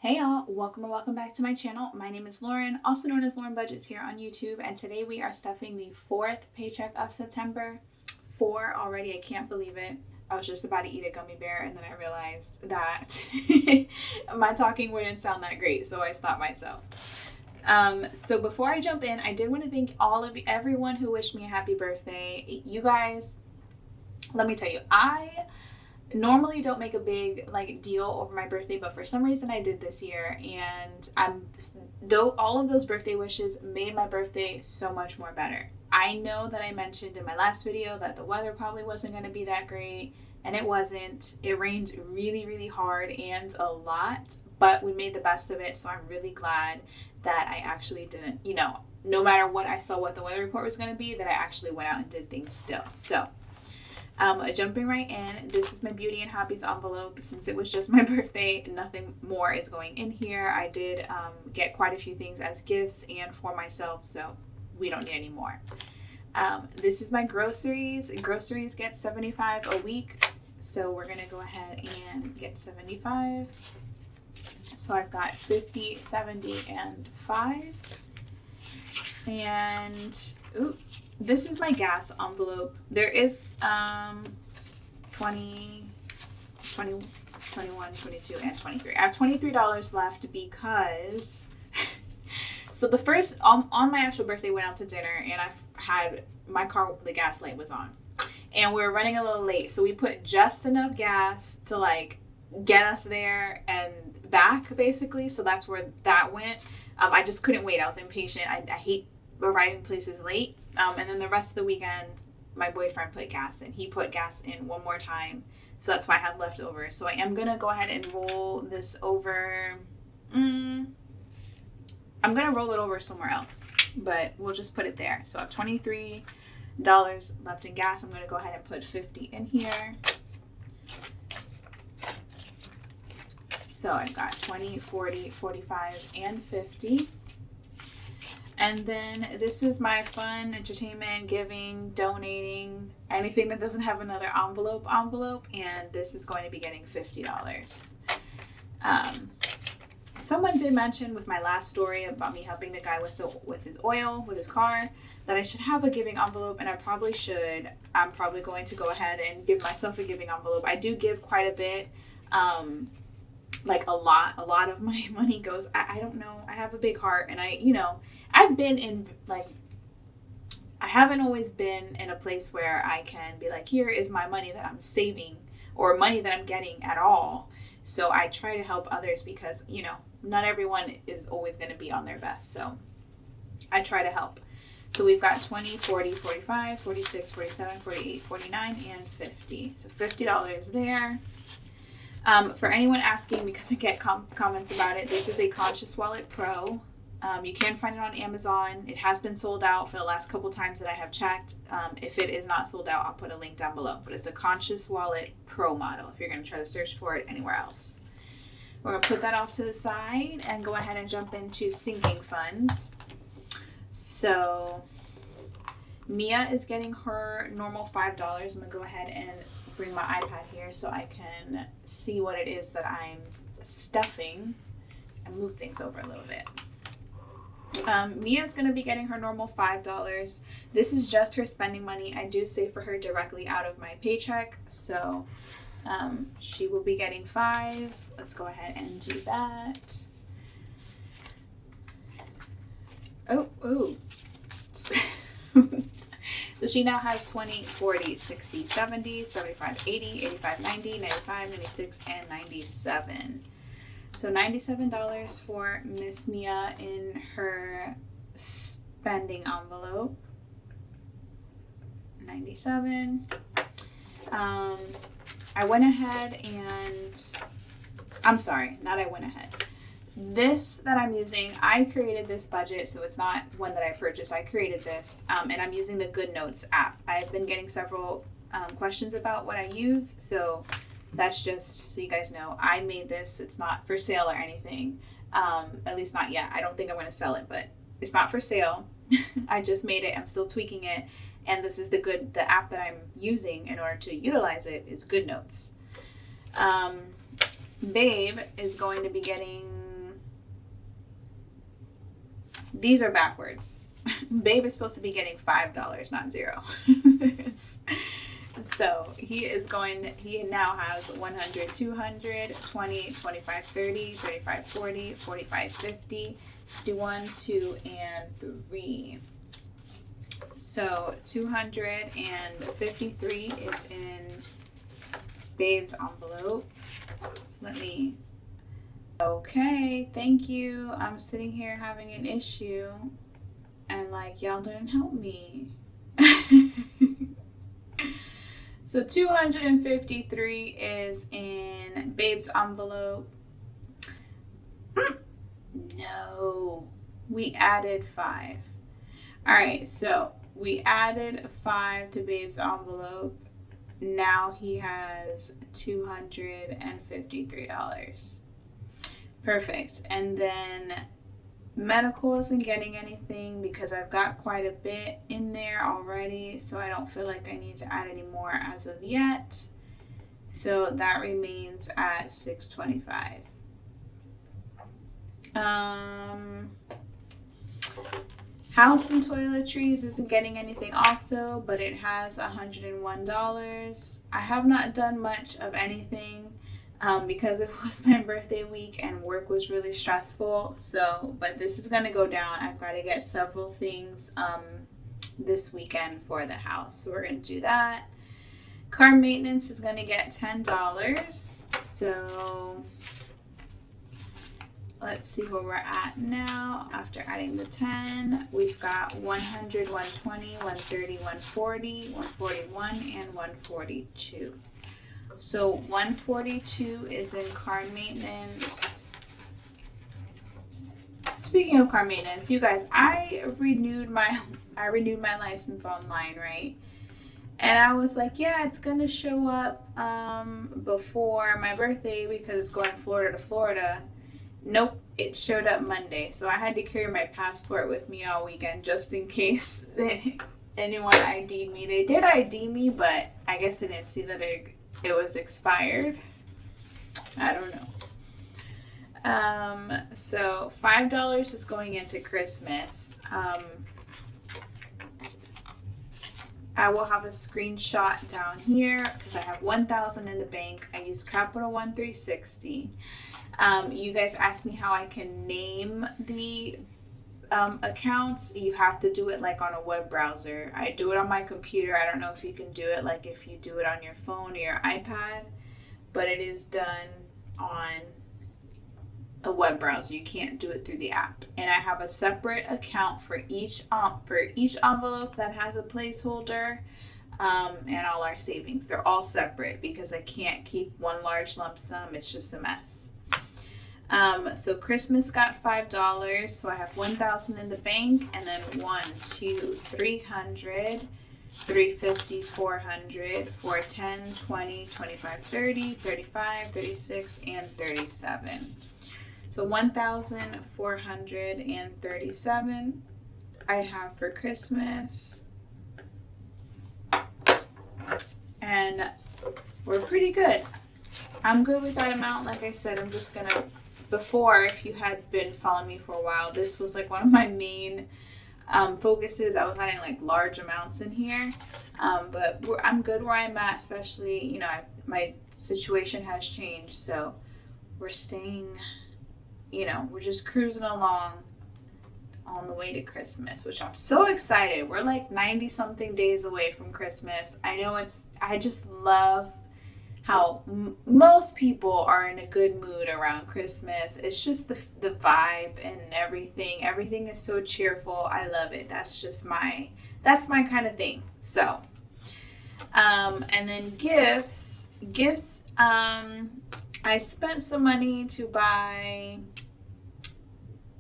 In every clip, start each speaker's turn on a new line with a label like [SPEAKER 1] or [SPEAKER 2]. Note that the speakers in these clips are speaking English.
[SPEAKER 1] Hey y'all, welcome and welcome back to my channel. My name is Lauren, also known as Lauren Budgets here on YouTube, and today we are stuffing the 4th paycheck of September. 4 already, I can't believe it. I was just about to eat a gummy bear and then I realized that my talking wouldn't sound that great, so I stopped myself. So before I jump in, I did want to thank everyone who wished me a happy birthday. You guys, let me tell you, I normally don't make a big deal over my birthday, but for some reason I did this year, and though all of those birthday wishes made my birthday so much more better. I know that I mentioned in my last video that the weather probably wasn't going to be that great, and it wasn't. It rained really, really hard and a lot, but we made the best of it, so I'm really glad that I actually didn't, no matter what I saw what the weather report was going to be, that I actually went out and did things still. So jumping right in, this is my beauty and hobbies envelope. Since it was just my birthday, nothing more is going in here. I did get quite a few things as gifts and for myself, so we don't need any more. This is my groceries. Groceries get $75 a week, so we're gonna go ahead and get $75. So I've got 50, 70, and 5. And this is my gas envelope. There is 20, 20, 21, 22, and 23. I have $23 left because so the first on my actual birthday went out to dinner, and I had my car, the gas light was on, and we were running a little late, so we put just enough gas to get us there and back, basically. So that's where that went. I just couldn't wait. I was impatient. I hate arriving places late. And then the rest of the weekend, my boyfriend put gas in. He put gas in one more time, so that's why I have leftovers. So I am gonna go ahead and roll this over. I'm gonna roll it over somewhere else, but we'll just put it there. So I have $23 left in gas. I'm gonna go ahead and put 50 in here. So I've got 20, 40, 45, and 50. And then this is my fun, entertainment, giving, donating, anything that doesn't have another envelope, and this is going to be getting $50. Someone did mention with my last story about me helping the guy with his oil, with his car, that I should have a giving envelope, and I probably should. I'm probably going to go ahead and give myself a giving envelope. I do give quite a bit. A lot of my money goes, I don't know, I have a big heart, and I've been in, I haven't always been in a place where I can be like, here is my money that I'm saving, or money that I'm getting at all. So I try to help others because, not everyone is always going to be on their best. So I try to help. So we've got 20, 40, 45, 46, 47, 48, 49, and 50. So $50 there. For anyone asking, because I get comments about it, this is a Conscious Wallet Pro. You can find it on Amazon. It has been sold out for the last couple times that I have checked. If it is not sold out, I'll put a link down below. But it's a Conscious Wallet Pro model if you're going to try to search for it anywhere else. We're going to put that off to the side and go ahead and jump into sinking funds. So Mia is getting her normal $5. I'm going to go ahead and bring my iPad here so I can see what it is that I'm stuffing and move things over a little bit. Mia's going to be getting her normal $5. This is just her spending money. I do save for her directly out of my paycheck, so she will be getting $5. Let's go ahead and do that. Oh. So she now has 20, 40, 60, 70, 75, 80, 85, 90, 95, 96, and 97. So $97 for Miss Mia in her spending envelope. 97. I went ahead and, this that I'm using, I created this budget, so it's not one that I purchased. I created this, and I'm using the Good Notes app. I've been getting several questions about what I use, so that's just so you guys know. I made this. It's not for sale or anything, at least not yet. I don't think I'm going to sell it, but it's not for sale. I just made it. I'm still tweaking it, and this is the app that I'm using in order to utilize it is Good Notes. Babe is going to be getting These are backwards. Babe is supposed to be getting $5, not $0. So he now has 100, 200, 20, 25, 30, 35, 40, 45, 50, 51, 2, and 3. So 253 is in Babe's envelope. So okay, thank you. I'm sitting here having an issue and like y'all didn't help me. So 253 is in Babe's envelope. No, we added 5. All right, so we added 5 to Babe's envelope. Now he has $253. Perfect. And then medical isn't getting anything because I've got quite a bit in there already, so I don't feel like I need to add any more as of yet. So that remains at $625. House and toiletries isn't getting anything also, but it has $101. I have not done much of anything because it was my birthday week and work was really stressful. So, but this is going to go down. I've got to get several things this weekend for the house. So we're going to do that. Car maintenance is going to get $10. So let's see where we're at now. After adding the 10, we've got 100, 120, 130, 140, 141, and 142. So 142 is in car maintenance. Speaking of car maintenance, you guys, I renewed my license online, right? And I was like, yeah, it's gonna show up before my birthday because it's going Florida to Florida. Nope, it showed up Monday. So I had to carry my passport with me all weekend just in case anyone ID'd me. They did ID me, but I guess they didn't see that it was expired. I don't know. So $5 is going into Christmas. I will have a screenshot down here because I have 1,000 in the bank. I use Capital One 360. You guys asked me how I can name the accounts. You have to do it like on a web browser. I do it on my computer. I don't know if you can do it like if you do it on your phone or your iPad, but it is done on a web browser. You can't do it through the app. And I have a separate account for each envelope that has a placeholder and all our savings. They're all separate because I can't keep one large lump sum. It's just a mess. So Christmas got $5, so I have 1,000 in the bank, and then 1, 2, 300, 350, 400, 410, 20, 25, 30, 35, 36, and 37. So 1,437 I have for Christmas, and we're pretty good. I'm good with that amount. Like I said, I'm just gonna. Before, if you had been following me for a while, this was like one of my main focuses. I was adding like large amounts in here, but I'm good where I'm at, especially, my situation has changed. So we're staying, we're just cruising along on the way to Christmas, which I'm so excited. We're like 90 something days away from Christmas. I just love how most people are in a good mood around Christmas. It's just the vibe and everything. Everything is so cheerful. I love it. That's my kind of thing. So, and then gifts, I spent some money to buy,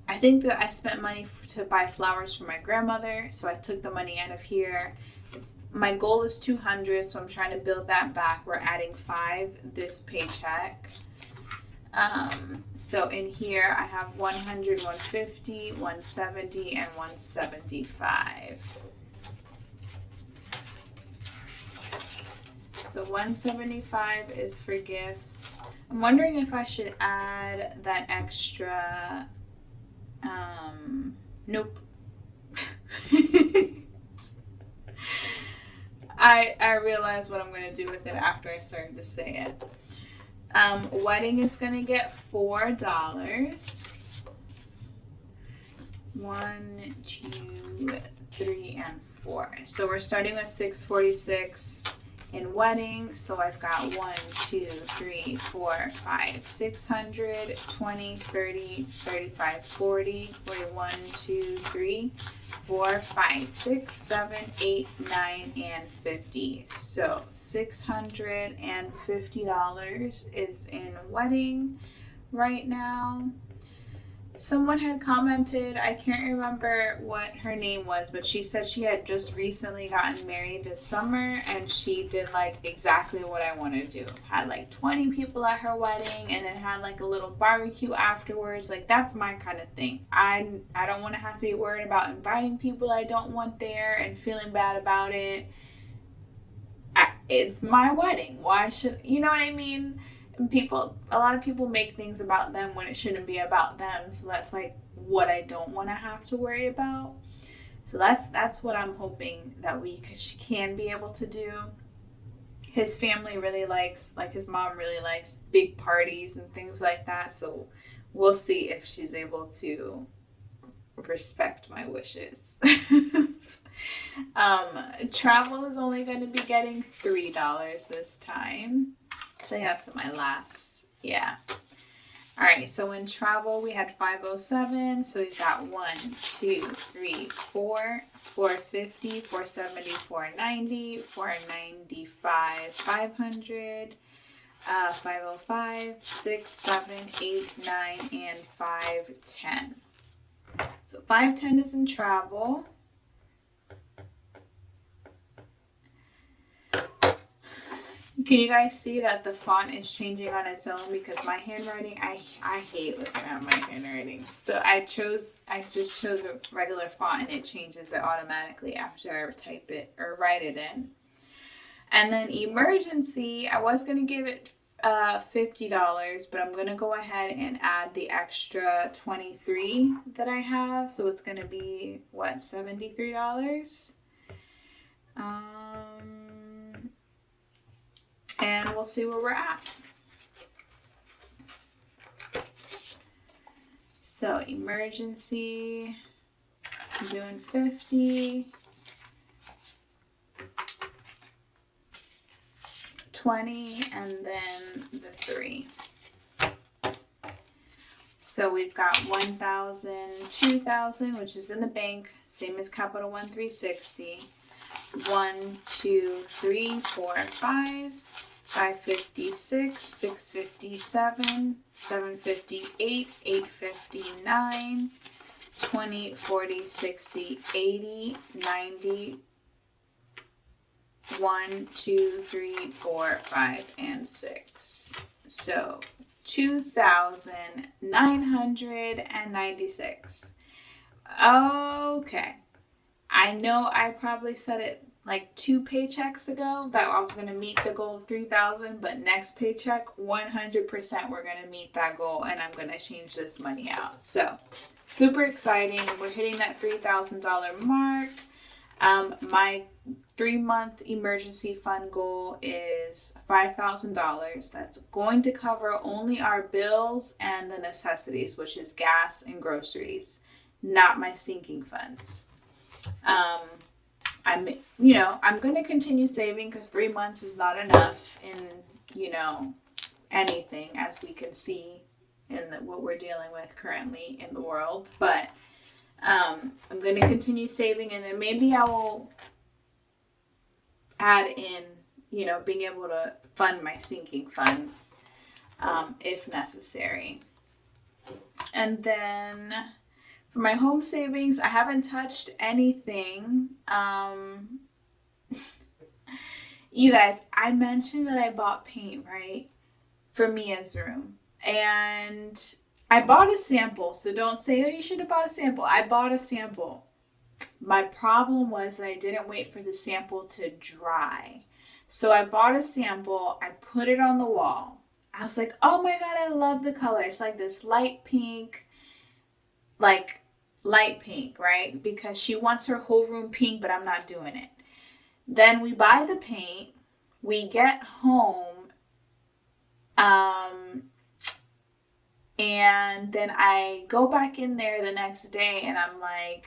[SPEAKER 1] I think that I spent money to buy flowers for my grandmother. So I took the money out of here. My goal is 200, so I'm trying to build that back. We're adding 5 this paycheck. So in here, I have 100, 150, 170, and 175. So 175 is for gifts. I'm wondering if I should add that extra Nope. I realize what I'm going to do with it after I started to say it. Wedding is going to get $4. 1, 2, 3, and 4. So we're starting with $6.46 in wedding. So I've got 1, 2, 3, 4, 5, 600, 20, 30, 35, 40, 41, 2, 3, 4, 5, 6, 7, 8, 9, and 50. So $650 is in wedding right now. Someone had commented, I can't remember what her name was, but she said she had just recently gotten married this summer and she did like exactly what I want to do. Had like 20 people at her wedding and then had like a little barbecue afterwards. Like that's my kind of thing. I don't want to have to be worried about inviting people I don't want there and feeling bad about it. It's my wedding. Why should, you know what I mean? A lot of people make things about them when it shouldn't be about them. So that's like what I don't want to have to worry about. So that's what I'm hoping that we can be able to do. His family really likes, like his mom really likes big parties and things like that. So we'll see if she's able to respect my wishes. Travel is only going to be getting $3 this time. I think that's my last. Yeah. All right. So in travel, we had 507. So we've got 1, 2, 3, 4, 450, 470, 490, 495, 500, 505, 6, 7, 8, 9, and 510. So 510 is in travel. Can you guys see that the font is changing on its own? Because my handwriting, I hate looking at my handwriting. So I just chose a regular font and it changes it automatically after I type it or write it in. And then emergency, I was going to give it $50, but I'm going to go ahead and add the extra 23 that I have. So it's going to be, what, $73? And we'll see where we're at. So emergency, I'm doing 50, 20, and then the 3. So we've got 1,000, 2,000, which is in the bank, same as Capital One 360. 1, 2, 3, 4, 5. 556, 657, 758, 859, 20, 40, 60, 80, 90, 1, 2, 3, 4, 5, and 6. So 2,996. Okay. I know I probably said it like 2 paychecks ago that I was going to meet the goal of 3,000, but next paycheck, 100% we're going to meet that goal and I'm going to change this money out. So super exciting. We're hitting that $3,000 mark. My 3-month emergency fund goal is $5,000. That's going to cover only our bills and the necessities, which is gas and groceries, not my sinking funds. I'm going to continue saving because 3 months is not enough in, anything, as we can see in what we're dealing with currently in the world. But I'm going to continue saving, and then maybe I will add in, being able to fund my sinking funds if necessary. And then for my home savings, I haven't touched anything. You guys, I mentioned that I bought paint, right? For Mia's room. And I bought a sample, so don't say, oh, you should have bought a sample. I bought a sample. My problem was that I didn't wait for the sample to dry. So I bought a sample, I put it on the wall. I was like, oh my God, I love the color. It's like this light pink, like light pink, right? Because she wants her whole room pink, but I'm not doing it. Then we buy the paint. We get home. And then I go back in there the next day and I'm like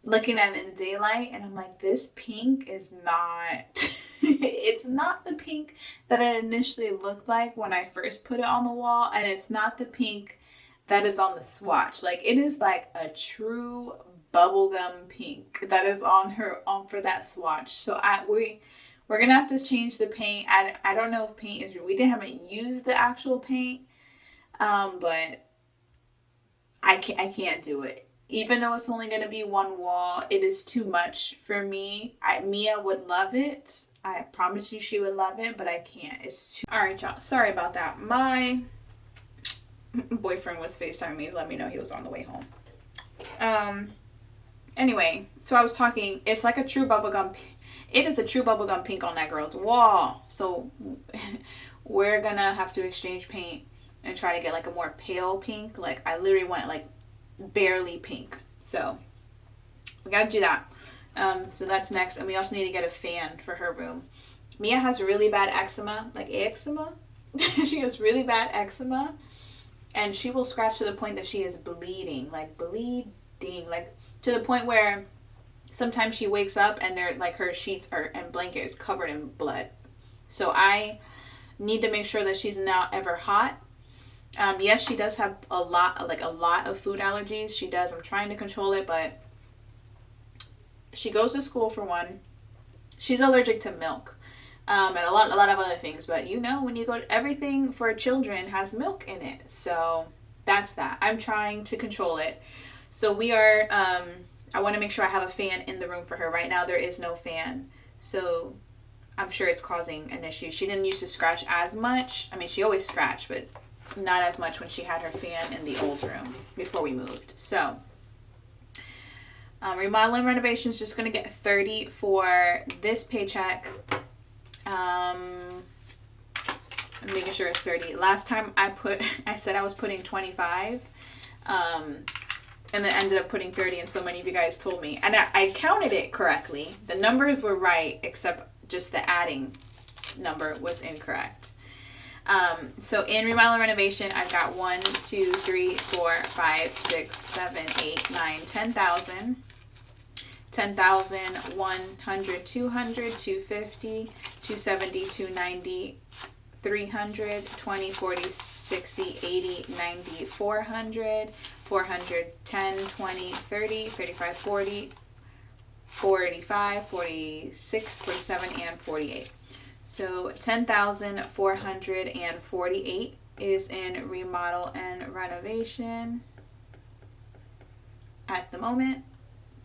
[SPEAKER 1] looking at it in daylight and I'm like, this pink is not, it's not the pink that it initially looked like when I first put it on the wall. And it's not the pink that is on the swatch. Like, it is like a true bubblegum pink that is on for that swatch. So we're gonna have to change the paint. I don't know if paint is, we haven't used the actual paint. But I can't do it. Even though it's only going to be one wall, it is too much for me. Mia would love it. I promise you she would love it, but I can't. It's too... Alright, y'all. Sorry about that. My boyfriend was FaceTiming me to let me know he was on the way home. Anyway, so I was talking, it's like a true bubblegum. It is a true bubblegum pink on that girl's wall. So we're going to have to exchange paint and try to get like a more pale pink. Like, I literally want it like barely pink. So we gotta do that. So that's next. And we also need to get a fan for her room. Mia has really bad eczema. Like eczema. She has really bad eczema. And she will scratch to the point that she is bleeding. Like bleeding. Like to the point where sometimes she wakes up and they're like her sheets and blanket is covered in blood. So I need to make sure that she's not ever hot. Yes, she does have a lot of food allergies. She does. I'm trying to control it, but she goes to school for one. She's allergic to milk, and a lot of other things. But you know, when you go, everything for children has milk in it. So that's that. I'm trying to control it. So we are. I want to make sure I have a fan in the room for her. Right now, there is no fan. So I'm sure it's causing an issue. She didn't used to scratch as much. I mean, she always scratched, but not as much when she had her fan in the old room before we moved. So remodeling renovations, just going to get 30 for this paycheck. I'm making sure it's 30. Last time I said I was putting 25 and then ended up putting 30, and so many of you guys told me, and I counted it correctly. The numbers were right, except just the adding number was incorrect. So in remodel renovation, I've got 1, 2, 3, 4, 5, 6, 7, 8, 9, 10,000. 10,000, 100, 200, 250, 270, 290, 300, 20, 40, 60, 80, 90, 400, 400, 10, 20, 30, 35, 40, 45, 46, 47, and 48. So 10,448 is in remodel and renovation at the moment.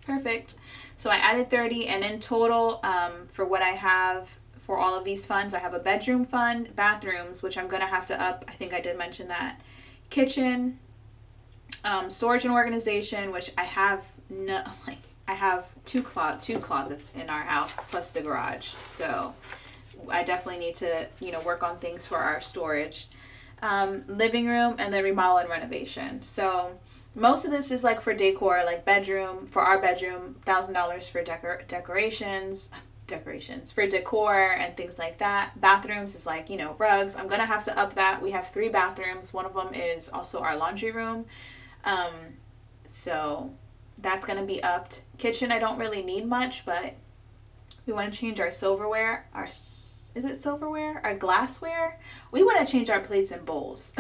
[SPEAKER 1] Perfect. So I added 30, and in total, for what I have for all of these funds, I have a bedroom fund, bathrooms, which I'm going to have to up. I think I did mention that. Kitchen, storage and organization, which I have I have two closets in our house plus the garage. So I definitely need to, work on things for our storage. Living room, and then remodel and renovation. So most of this is like for decor, like bedroom, for our bedroom, $1,000 for decorations for decor and things like that. Bathrooms is like, rugs. I'm going to have to up that. We have 3 bathrooms. One of them is also our laundry room. So that's going to be upped. Kitchen, I don't really need much, but we want to change our silverware, is it silverware? Our glassware? We want to change our plates and bowls.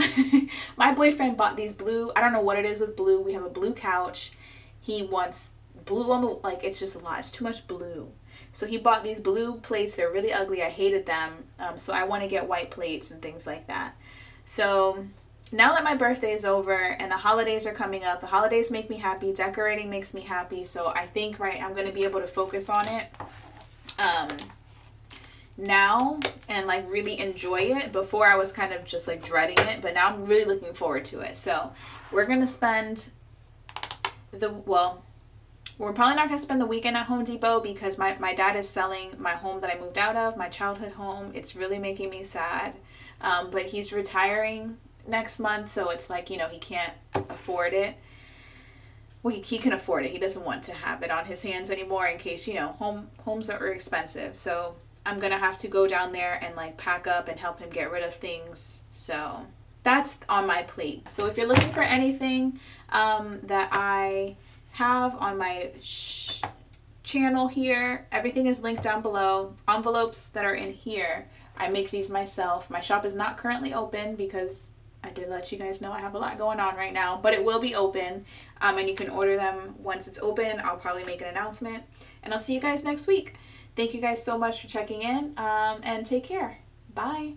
[SPEAKER 1] My boyfriend bought these blue, I don't know what it is with blue. We have a blue couch. He wants blue on the, it's just a lot. It's too much blue. So he bought these blue plates. They're really ugly. I hated them. So I want to get white plates and things like that. So now that my birthday is over and the holidays are coming up, the holidays make me happy. Decorating makes me happy. So I think, I'm going to be able to focus on it. Now and really enjoy it. Before I was kind of just dreading it, but now I'm really looking forward to it. So we're gonna spend we're probably not gonna spend the weekend at Home Depot because my dad is selling my home that I moved out of, my childhood home. It's really making me sad, but he's retiring next month, so it's he can't afford it. well, he can afford it. He doesn't want to have it on his hands anymore in case, homes are expensive. So I'm going to have to go down there and like pack up and help him get rid of things. So that's on my plate. So if you're looking for anything that I have on my channel here, everything is linked down below. Envelopes that are in here, I make these myself. My shop is not currently open because I did let you guys know I have a lot going on right now, but it will be open, and you can order them once it's open. I'll probably make an announcement, and I'll see you guys next week. Thank you guys so much for checking in, and take care. Bye.